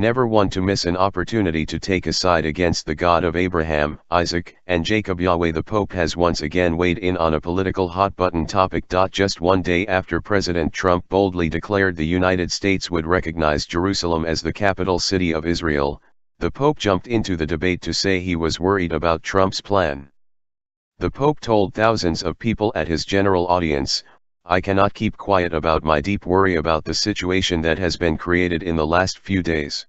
Never one to miss an opportunity to take a side against the God of Abraham, Isaac, and Jacob. Yahweh. The Pope has once again weighed in on a political hot-button topic. Just one day after President Trump boldly declared the United States would recognize Jerusalem as the capital city of Israel, the Pope jumped into the debate to say he was worried about Trump's plan. The Pope told thousands of people at his general audience, "I cannot keep quiet about my deep worry about the situation that has been created in the last few days."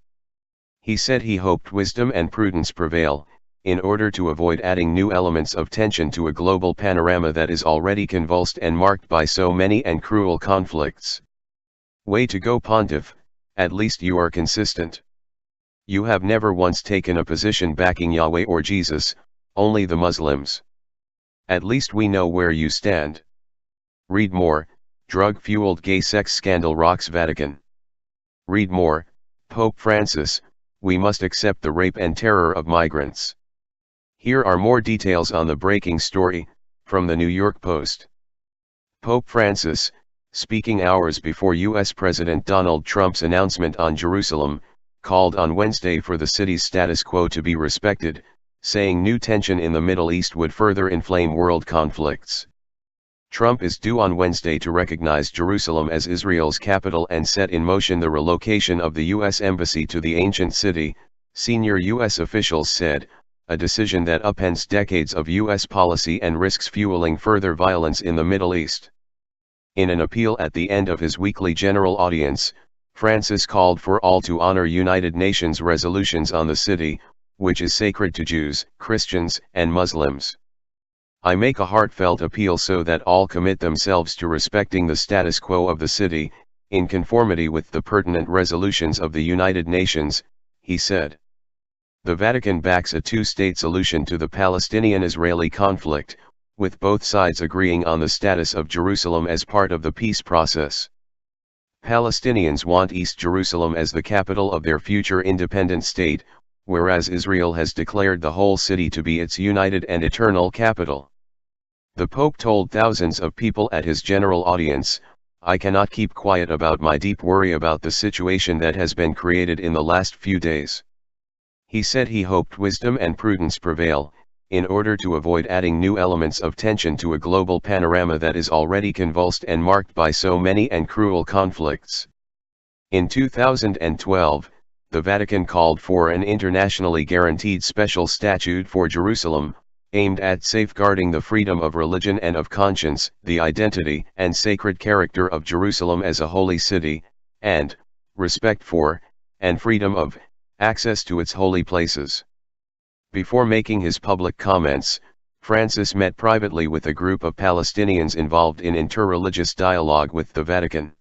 He said he hoped wisdom and prudence prevail, in order to avoid adding new elements of tension to a global panorama that is already convulsed and marked by so many and cruel conflicts. Way to go, Pontiff, at least you are consistent. You have never once taken a position backing Yahweh or Jesus, only the Muslims. At least we know where you stand. Read more, drug-fueled gay sex scandal rocks Vatican. Read more, Pope Francis, we must accept the rape and terror of migrants. Here are more details on the breaking story, from the New York Post. Pope Francis, speaking hours before U.S. President Donald Trump's announcement on Jerusalem, called on Wednesday for the city's status quo to be respected, saying new tension in the Middle East would further inflame world conflicts. Trump is due on Wednesday to recognize Jerusalem as Israel's capital and set in motion the relocation of the U.S. Embassy to the ancient city, senior U.S. officials said, a decision that upends decades of U.S. policy and risks fueling further violence in the Middle East. In an appeal at the end of his weekly general audience, Francis called for all to honor United Nations resolutions on the city, which is sacred to Jews, Christians, and Muslims. I make a heartfelt appeal so that all commit themselves to respecting the status quo of the city, in conformity with the pertinent resolutions of the United Nations, he said. The Vatican backs a two-state solution to the Palestinian-Israeli conflict, with both sides agreeing on the status of Jerusalem as part of the peace process. Palestinians want East Jerusalem as the capital of their future independent state, whereas Israel has declared the whole city to be its united and eternal capital. The Pope told thousands of people at his general audience, "I cannot keep quiet about my deep worry about the situation that has been created in the last few days." He said he hoped wisdom and prudence prevail, in order to avoid adding new elements of tension to a global panorama that is already convulsed and marked by so many and cruel conflicts. In 2012, the Vatican called for an internationally guaranteed special statute for Jerusalem, aimed at safeguarding the freedom of religion and of conscience, the identity and sacred character of Jerusalem as a holy city, and respect for, and freedom of, access to its holy places. Before making his public comments, Francis met privately with a group of Palestinians involved in interreligious dialogue with the Vatican.